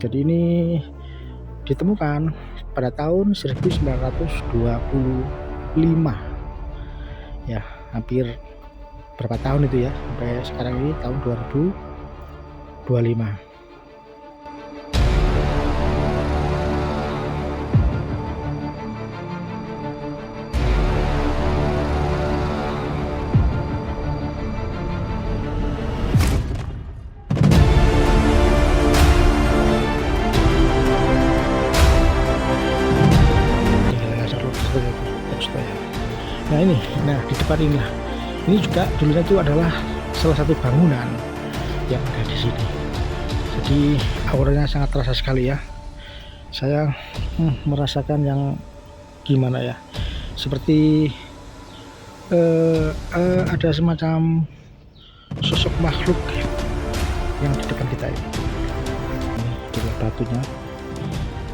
Jadi ini ditemukan pada tahun 1925 ya, hampir berapa tahun itu ya, sampai sekarang ini tahun 2025. Nah ini, di depan ini juga dulunya itu adalah salah satu bangunan yang ada di sini. Jadi auranya sangat terasa sekali ya. Saya merasakan yang gimana ya, seperti ada semacam sosok makhluk yang di depan kita ini. Ini batunya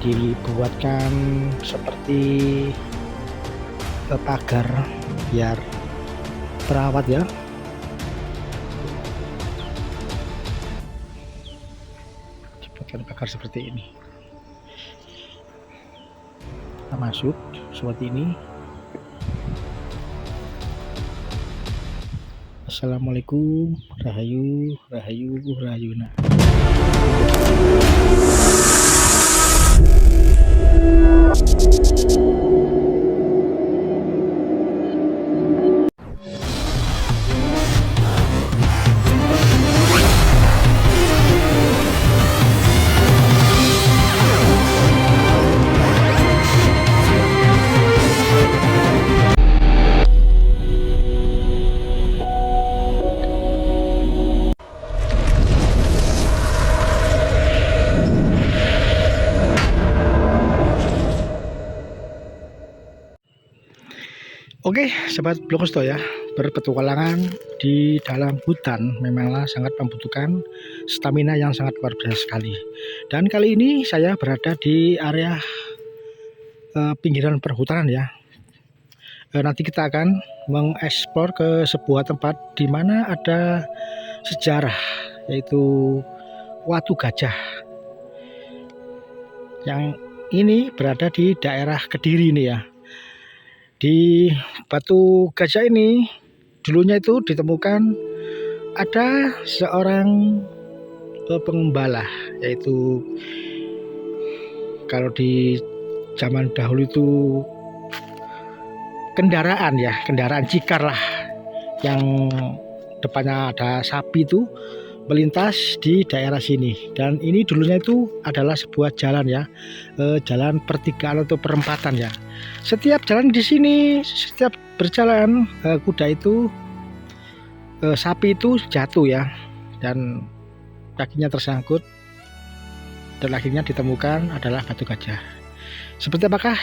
dibuatkan seperti pagar biar terawat ya. Dibuatkan pagar seperti ini. Kita masuk seperti ini. Assalamualaikum, rahayu, rahayu, rahayuna. Oke, sahabat Blokosto ya, berpetualangan di dalam hutan memanglah sangat membutuhkan stamina yang sangat luar biasa sekali. Dan kali ini saya berada di area pinggiran perhutanan ya. Nanti kita akan mengeksplor ke sebuah tempat di mana ada sejarah, yaitu Watu Gajah. Yang ini berada di daerah Kediri nih ya. Di Batu Gajah ini dulunya itu ditemukan ada seorang pengembala, yaitu kalau di zaman dahulu itu kendaraan cikar lah, yang depannya ada sapi itu melintas di daerah sini. Dan ini dulunya itu adalah sebuah jalan ya, jalan pertigaan atau perempatan ya. Setiap jalan di sini, setiap berjalan kuda itu, sapi itu jatuh ya, dan kakinya tersangkut, dan akhirnya ditemukan adalah Batu Gajah. Seperti apakah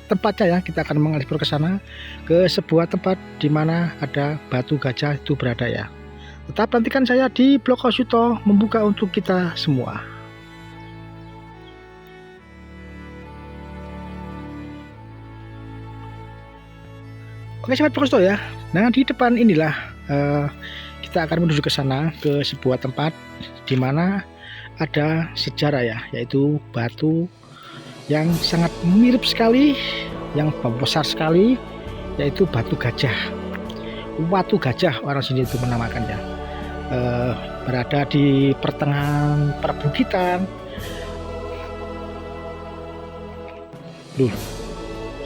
tempatnya ya, kita akan mengeksplor ke sana, ke sebuah tempat di mana ada Batu Gajah itu berada ya. Tetap nantikan saya di Blokosuto membuka untuk kita semua. Oke sahabat Blokosuto ya. Nah di depan inilah kita akan menuju ke sana, ke sebuah tempat di mana ada sejarah ya, yaitu batu yang sangat mirip sekali, yang besar sekali, yaitu Batu Gajah. Watu Gajah orang sini itu menamakannya. Berada di pertengahan perbukitan.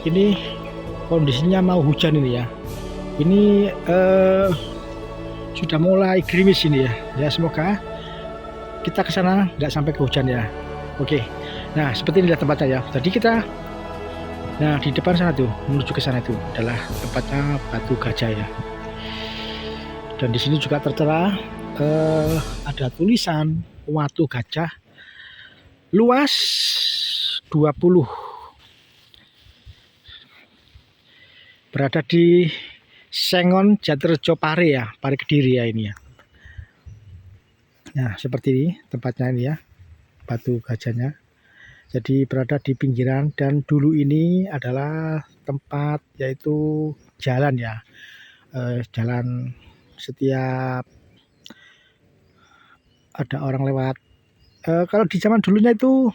Ini kondisinya mau hujan ini ya. Ini sudah mulai gerimis ini ya. Ya semoga kita ke sana nggak sampai ke hujan ya. Oke. Nah seperti inilah tempatnya ya. Tadi kita, nah di depan sana tuh, menuju ke sana itu adalah tempatnya Batu Gajah ya. Dan di sini juga tertera ada tulisan Watu Gajah luas 20, berada di Sengon Jatirejo Pare ya, Pare Kediri ya ini ya. Nah seperti ini tempatnya ini ya, Batu Gajahnya. Jadi berada di pinggiran, dan dulu ini adalah tempat, yaitu jalan ya, jalan setiap ada orang lewat Kalau di zaman dulunya itu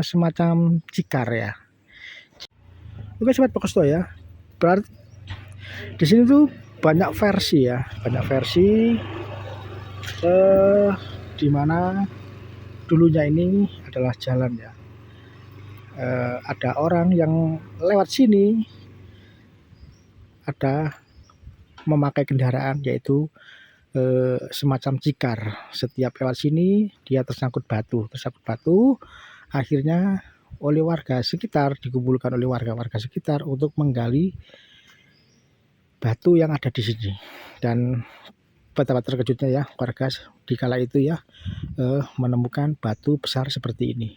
semacam cikar ya. Oke sobat Pokosto ya. Berarti di sini tuh banyak versi ya, banyak versi di mana dulunya ini adalah jalan ya. Ada orang yang lewat sini, ada memakai kendaraan yaitu semacam cikar. Setiap lewat sini dia tersangkut batu, akhirnya oleh warga sekitar, dikumpulkan oleh warga-warga sekitar untuk menggali batu yang ada di sini. Dan betapa terkejutnya ya warga di kala itu ya, menemukan batu besar seperti ini,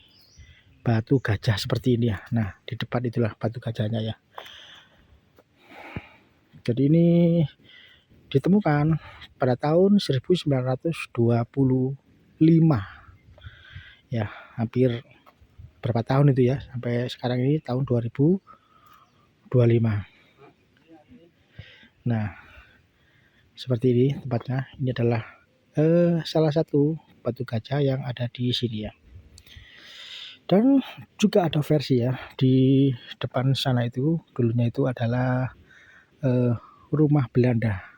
batu gajah seperti ini ya. Nah di depan itulah batu gajahnya ya. Jadi ini ditemukan pada tahun 1925 ya, hampir berapa tahun itu ya, sampai sekarang ini tahun 2025. Nah seperti ini tempatnya. Ini adalah salah satu batu gajah yang ada di sini ya. Dan juga ada versi ya, di depan sana itu dulunya itu adalah rumah Belanda.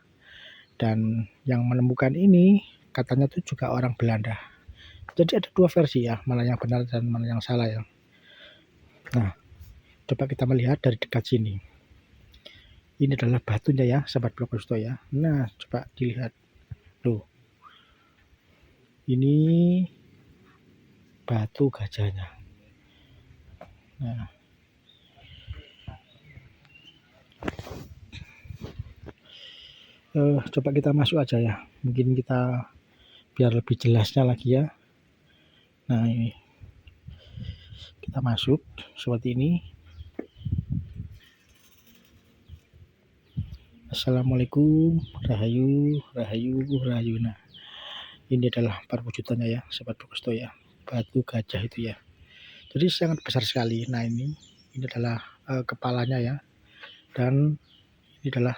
Dan yang menemukan ini katanya itu juga orang Belanda. Jadi ada dua versi ya, mana yang benar dan mana yang salah ya. Nah, coba kita melihat dari dekat sini. Ini adalah batunya ya, sahabat Pokosto ya. Nah, coba dilihat. Loh. Ini batu gajahnya. Nah. Coba kita masuk aja ya. Mungkin kita biar lebih jelasnya lagi ya. Nah, ini. Kita masuk seperti ini. Assalamualaikum, rahayu, rahayu, rahayu. Nah, ini adalah perwujudannya ya, sahabat Pokosto ya. Batu gajah itu ya. Jadi sangat besar sekali. Nah, ini adalah kepalanya ya. Dan ini adalah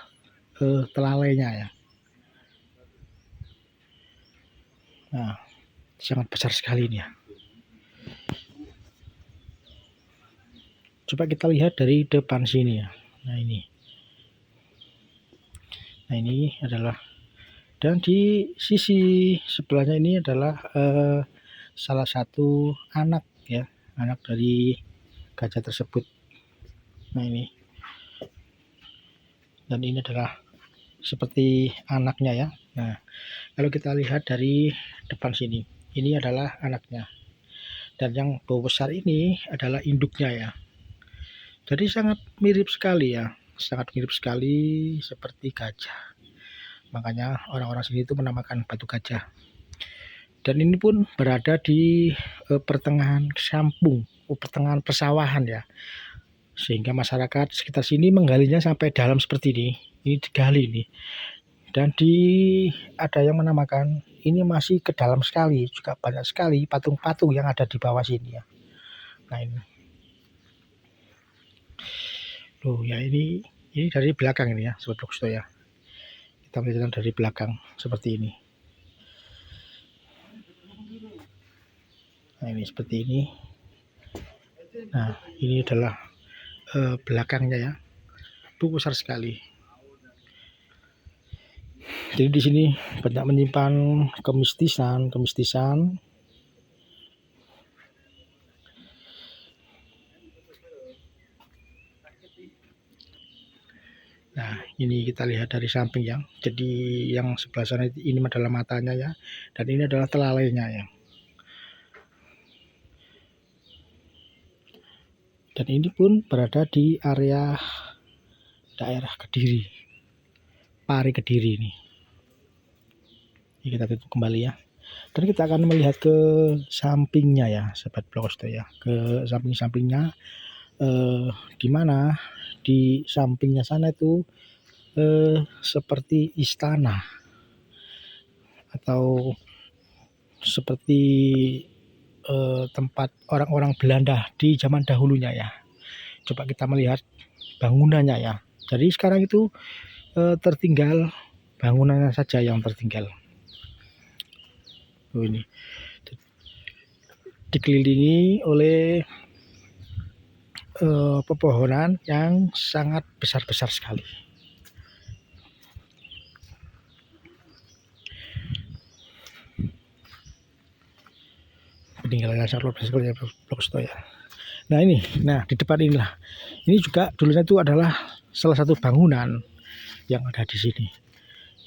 telalainya ya. Nah, sangat besar sekali ini ya. Coba kita lihat dari depan sini ya. Nah, ini adalah, dan di sisi sebelahnya ini adalah salah satu anak ya, anak dari gajah tersebut. Nah, ini. Dan ini adalah seperti anaknya ya. Nah, kalau kita lihat dari depan sini, ini adalah anaknya. Dan yang bau besar ini adalah induknya ya. Jadi sangat mirip sekali ya, sangat mirip sekali seperti gajah. Makanya orang-orang sini itu menamakan batu gajah. Dan ini pun berada di pertengahan kampung, pertengahan persawahan ya. Sehingga masyarakat sekitar sini menggalinya sampai dalam seperti ini. Ini digali ini. Dan ada yang menamakan ini masih ke dalam sekali, juga banyak sekali patung-patung yang ada di bawah sini ya. Nah, ini. Loh ya, ini dari belakang ini ya, Sobat Pokosto ya. Kita melihat dari belakang seperti ini. Nah, ini seperti ini. Nah, ini adalah belakangnya ya. Itu besar sekali. Jadi di sini banyak menyimpan kemistisan. Nah, ini kita lihat dari samping ya. Jadi yang sebelah sana ini adalah matanya ya, dan ini adalah telalainya ya. Dan ini pun berada di area daerah Kediri, Pari Kediri ini. Ini kita tutup kembali ya. Dan kita akan melihat ke sampingnya ya, Sobat Pokosto ya. Ke samping-sampingnya, di mana di sampingnya sana itu seperti istana atau seperti tempat orang-orang Belanda di zaman dahulunya ya. Coba kita melihat bangunannya ya. Jadi sekarang itu tertinggal bangunannya saja yang tertinggal. Oh, ini. dikelilingi oleh pepohonan yang sangat besar-besar sekali. Peninggalan sangat luar biasa sekali ya Blok Stoya. Nah ini, di depan inilah, ini juga dulunya itu adalah salah satu bangunan yang ada di sini.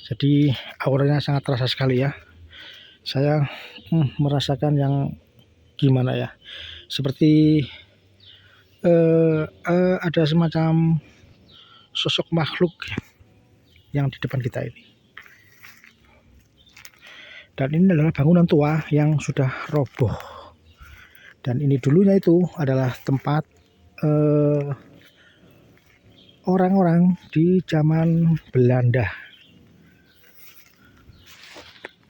Jadi auranya sangat terasa sekali ya. Saya merasakan yang gimana ya, seperti ada semacam sosok makhluk yang di depan kita ini. Dan ini adalah bangunan tua yang sudah roboh. Dan ini dulunya itu adalah tempat orang-orang di zaman Belanda.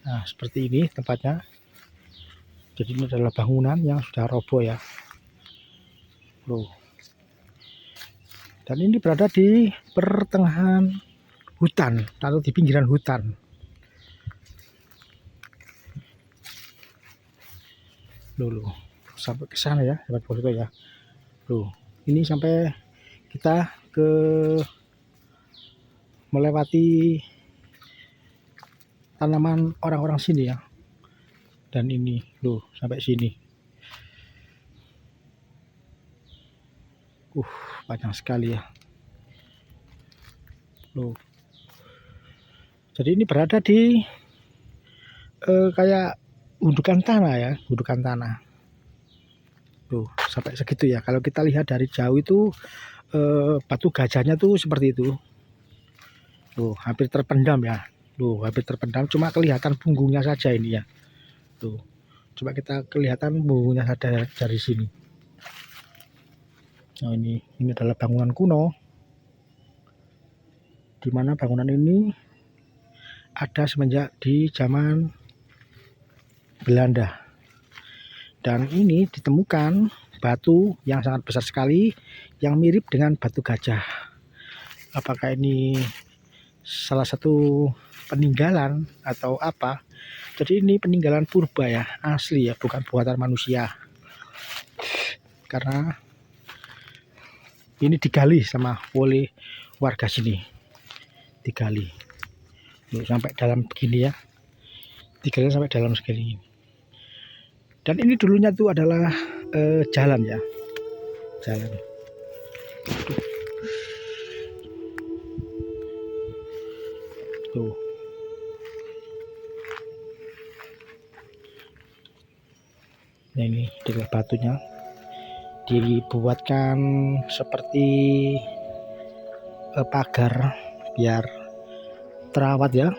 Nah, seperti ini tempatnya. Jadi ini adalah bangunan yang sudah roboh ya. Loh. Dan ini berada di pertengahan hutan atau di pinggiran hutan. Loh, sampai ke sana ya, sahabat foto ya. Loh, ini sampai kita ke melewati tanaman orang-orang sini ya. Dan ini loh sampai sini. Panjang sekali ya. Loh. Jadi ini berada di kayak gundukan tanah ya, gundukan tanah. Tuh, sampai segitu ya. Kalau kita lihat dari jauh itu batu gajahnya tuh seperti itu. Tuh, hampir terpendam ya. Tuh, hampir terpendam, cuma kelihatan punggungnya saja ini ya. Tuh, coba kita kelihatan punggungnya saja dari sini. Nah, ini adalah bangunan kuno. Di mana bangunan ini ada semenjak di zaman Belanda. Dan ini ditemukan batu yang sangat besar sekali yang mirip dengan batu gajah. Apakah ini salah satu peninggalan atau apa? Jadi ini peninggalan purba ya, asli ya, bukan buatan manusia. Karena ini digali oleh warga sini. Digali. Loh, sampai dalam begini ya. Digali sampai dalam segini. Dan ini dulunya itu adalah jalan ya, jalan. Tuh. Nah ini dengan batunya dibuatkan seperti pagar biar terawat ya.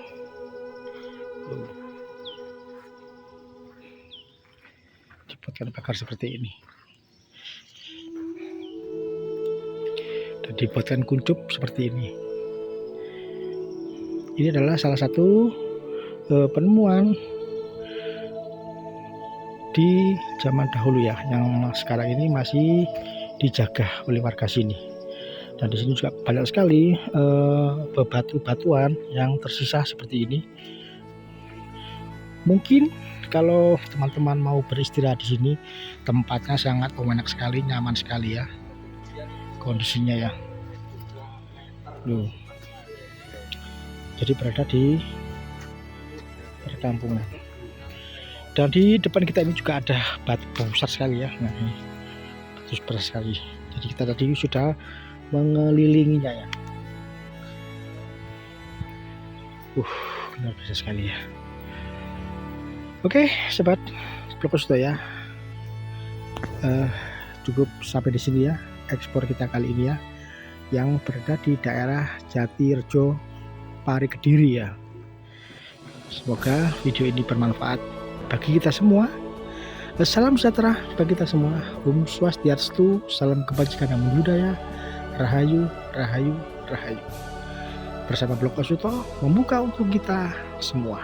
Dibuatkan pagar seperti ini dan dibuatkan kuncup seperti ini. Ini adalah salah satu penemuan di zaman dahulu ya, yang sekarang ini masih dijaga oleh warga sini. Dan di sini juga banyak sekali bebatu-batuan yang tersisa seperti ini. Mungkin kalau teman-teman mau beristirahat di sini, tempatnya sangat enak sekali, nyaman sekali ya kondisinya ya. Loh. Jadi berada di perkampungan. Dan di depan kita ini juga ada batu besar sekali ya. Nah, ini batu besar sekali. Jadi kita tadi sudah mengelilinginya ya. Luar biasa sekali ya. Oke, sobat Blok Stoya, cukup sampai di sini ya ekspor kita kali ini ya, yang berada di daerah Jatirejo, Pari Kediri ya. Semoga video ini bermanfaat bagi kita semua. Salam sejahtera bagi kita semua. Om Swastiastu, salam kebajikan dan budaya. Rahayu, rahayu, rahayu. Bersama Blok Stoya membuka untuk kita semua.